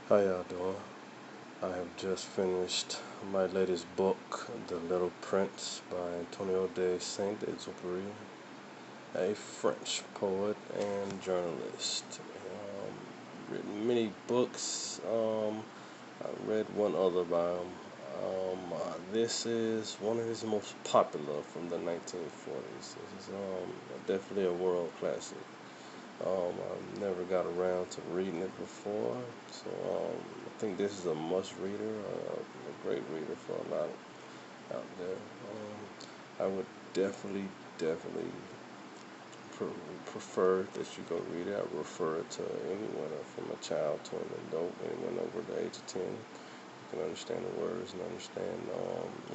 How y'all doing? I have just finished my latest book, The Little Prince by Antonio de Saint-Exupéry, a French poet and journalist. Written many books. I read one other by him. This is one of his most popular from the 1940s. This is definitely a world classic. I never got around to reading it before, so I think this is a must-reader, a great reader for a lot out there. I would definitely prefer that you go read it. I would refer it to anyone, from a child to an adult, anyone over the age of 10. You can understand the words and understand.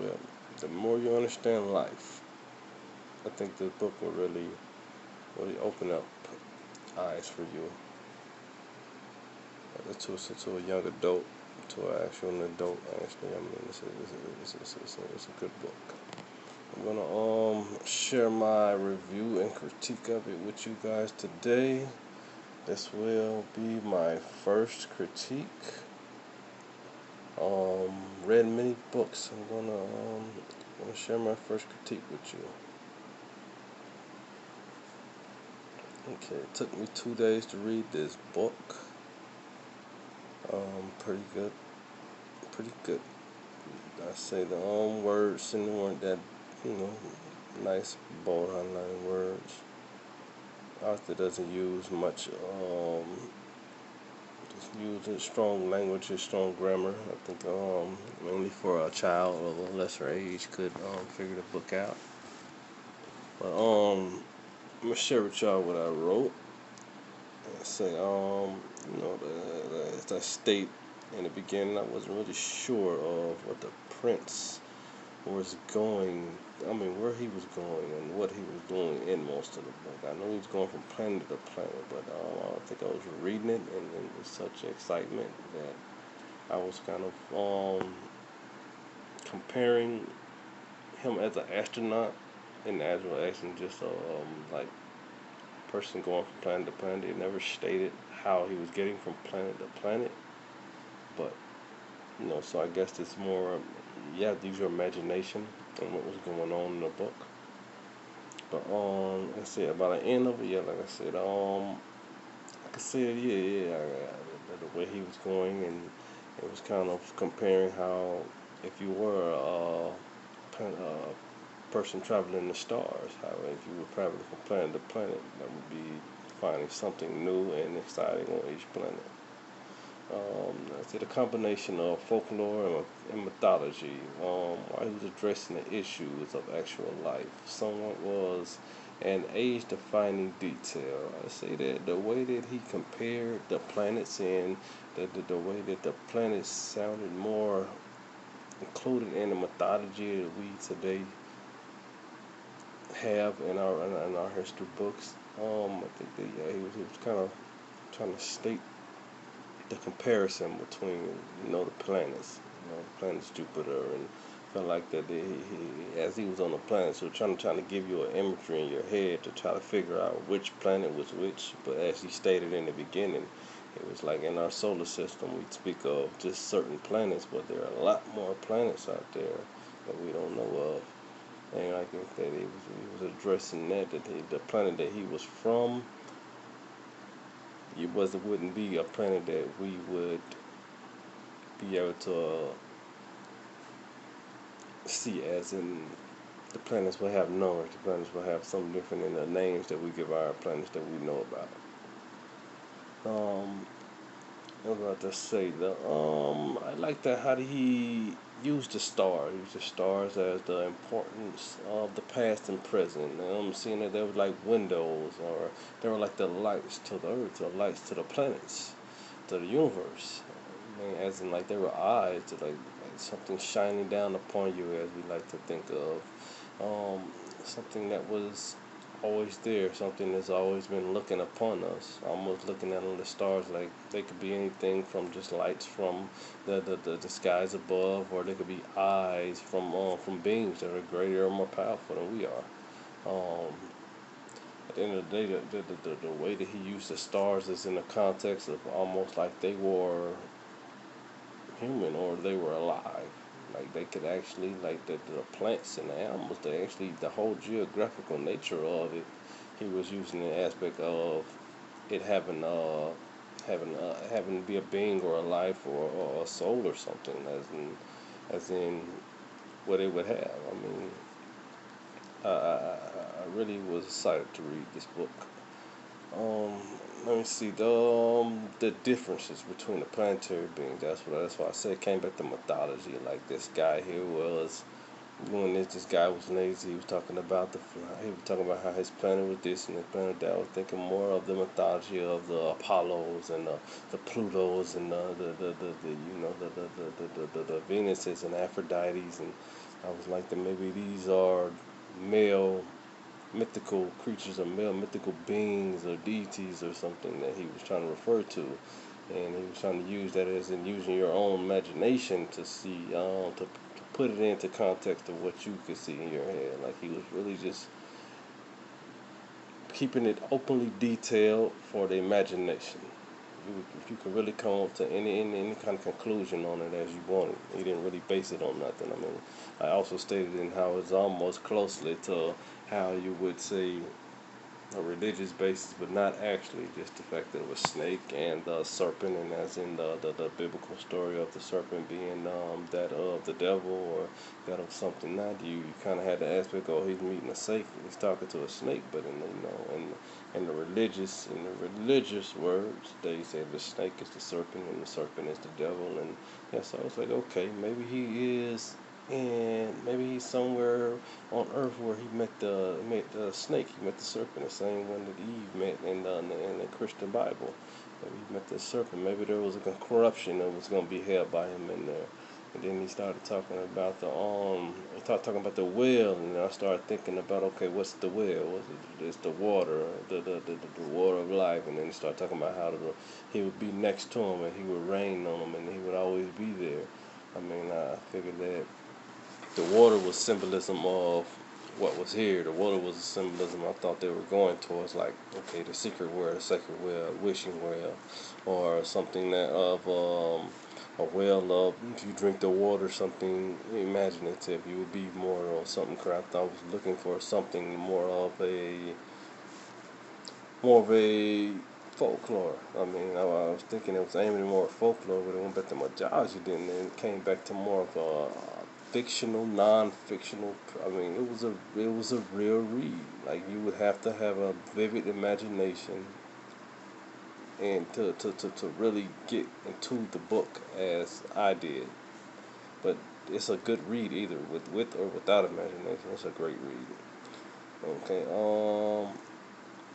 Well, the more you understand life, I think this book will really open up eyes for you to a young adult, to an actual adult. Actually, I mean, it's a good book. I'm gonna share my review and critique of it with you guys today. This will be my first critique. Read many books. I'm gonna share my first critique with you. Okay, it took me 2 days to read this book. Pretty good. Pretty good. I say the words and weren't that, you know, nice bold highlighted words. Author doesn't use much, just uses strong language and strong grammar. I think mainly for a child of a lesser age could figure the book out. But I'm gonna share with y'all what I wrote. I say as I state in the beginning, I wasn't really sure of what the prince was going. I mean, where he was going and what he was doing in most of the book. I know he was going from planet to planet, but I think I was reading it and with such excitement that I was kind of comparing him as an astronaut in the actual action, just like person going from planet to planet. It never stated how he was getting from planet to planet, but so I guess it's more, yeah, use your imagination and what was going on in the book. But like I said, by the end of it, yeah, like I said, I could say, the way he was going, and it was kind of comparing how if you were person traveling the stars, how if you were traveling from planet to planet, that would be finding something new and exciting on each planet. I said a combination of folklore and mythology. While he was addressing the issues of actual life, somewhat was an age-defining detail. I say that the way that he compared the planets and the way that the planets sounded more included in the mythology that we today have in our history books. I think that he was kind of trying to state the comparison between the planets, the planets Jupiter, and felt like that he as he was on the planet, so trying to give you an imagery in your head to try to figure out which planet was which. But as he stated in the beginning, it was like in our solar system we speak of just certain planets, but there are a lot more planets out there that we don't know of. And I think that he was addressing that the planet that he was from, it wouldn't be a planet that we would be able to see as in the planets will have numbers. The planets will have something different in the names that we give our planets that we know about. I was about to say I like that how he used the stars. He used the stars as the importance of the past and present. Seeing that they were like windows, or they were like the lights to the earth, or lights to the planets, to the universe. I mean, as in like they were eyes to like something shining down upon you, as we like to think of. Something that was always there, something that's always been looking upon us, almost looking at the stars like they could be anything from just lights from the skies above, or they could be eyes from beings that are greater or more powerful than we are. At the end of the day, the way that he used the stars is in the context of almost like they were human or they were alive. Like they could actually, like the plants and the animals, they actually, the whole geographical nature of it, he was using the aspect of it having to be a being or a life or a soul or something, as in what it would have. I mean, I really was excited to read this book. Um, Let me see the differences between the planetary beings. That's why I said it came back to mythology. Like this guy here was when this guy was lazy. He was talking about he was talking about how his planet was this and his planet that. I was thinking more of the mythology of the Apollos and the Plutos and the you know the Venuses and Aphrodites, and I was like that maybe these are male mythical creatures or male mythical beings or deities or something that he was trying to refer to, and he was trying to use that as in using your own imagination to see to put it into context of what you could see in your head. Like he was really just keeping it openly detailed for the imagination. You could really come up to any kind of conclusion on it as you wanted. He didn't really base it on nothing. I mean, I also stated in how it's almost closely to how you would say a religious basis, but not actually. Just the fact that it was snake and serpent, and as in the biblical story of the serpent being that of the devil or that of something not you. You kind of had the aspect, oh, he's meeting a snake, he's talking to a snake, but in the religious words, they say the snake is the serpent and the serpent is the devil, and yeah, so I was like, okay, maybe he is. And maybe he's somewhere on Earth where he met the snake, he met the serpent, the same one that Eve met in the Christian Bible. Maybe he met the serpent. Maybe there was a corruption that was going to be held by him in there. And then he started talking about he started talking about the well, and I started thinking about, okay, what's the well? It's the water, the water of life. And then he started talking about how he would be next to him, and he would rain on him, and he would always be there. I mean, I figured that the water was symbolism of what was here. The water was a symbolism I thought they were going towards, like, okay, the secret well, the sacred well, wishing well, or something that of a well of, if you drink the water, something imaginative. You would be more or something. I thought I was looking for something more of a folklore. I mean, I was thinking it was aiming more at folklore, but it went back to mythology, then, and it came back to more of a fictional, non-fictional. I mean, it was a real read. Like you would have to have a vivid imagination and to really get into the book as I did. But it's a good read either with or without imagination. It's a great read. Okay.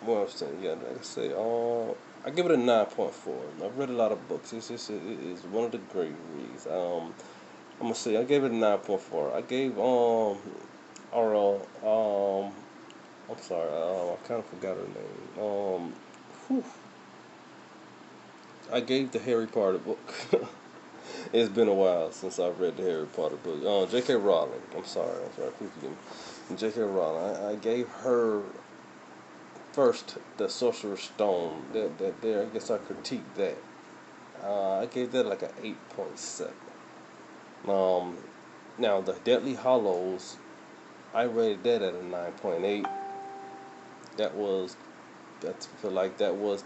What else? Yeah, like I say, I give it a 9.4. I've read a lot of books. It's one of the great reads. I'm gonna say I gave it a 9.4. I gave RL I'm sorry, I kind of forgot her name. Whew, I gave the Harry Potter book. It's been a while since I've read the Harry Potter book. J.K. Rowling. I'm sorry. Please forgive me. J.K. Rowling. I gave her first the Sorcerer's Stone. That there. I guess I critiqued that. I gave that like an 8.7. Um, Now the Deadly Hollows, I rated that at a 9.8. That was, I feel like that was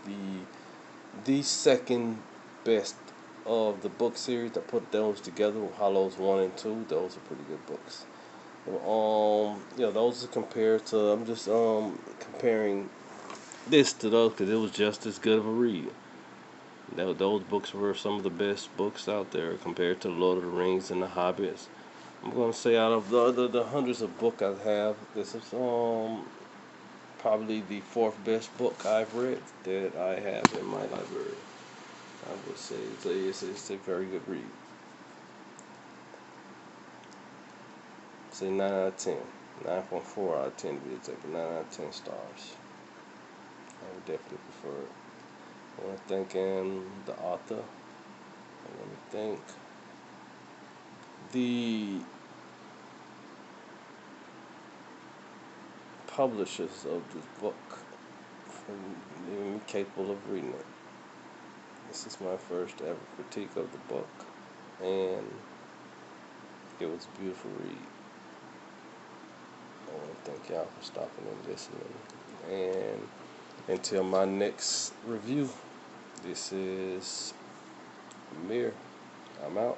the second best of the book series. I put those together, Hollows 1 and 2. Those are pretty good books. Those are compared to. I'm just comparing this to those because it was just as good of a read. Those books were some of the best books out there compared to Lord of the Rings and the Hobbits. I'm gonna say out of the hundreds of books I have, this is probably the fourth best book I've read that I have in my library. I would say it's a very good read. Say 9 out of 10. 9.4 out of 10 to be exact. 9 out of 10 stars. I would definitely prefer it. I want to thank the author. I want to thank the publishers of this book for leaving me capable of reading it. This is my first ever critique of the book. and it was a beautiful read. I want to thank y'all for stopping and listening. And until my next review, this is Amir. I'm out.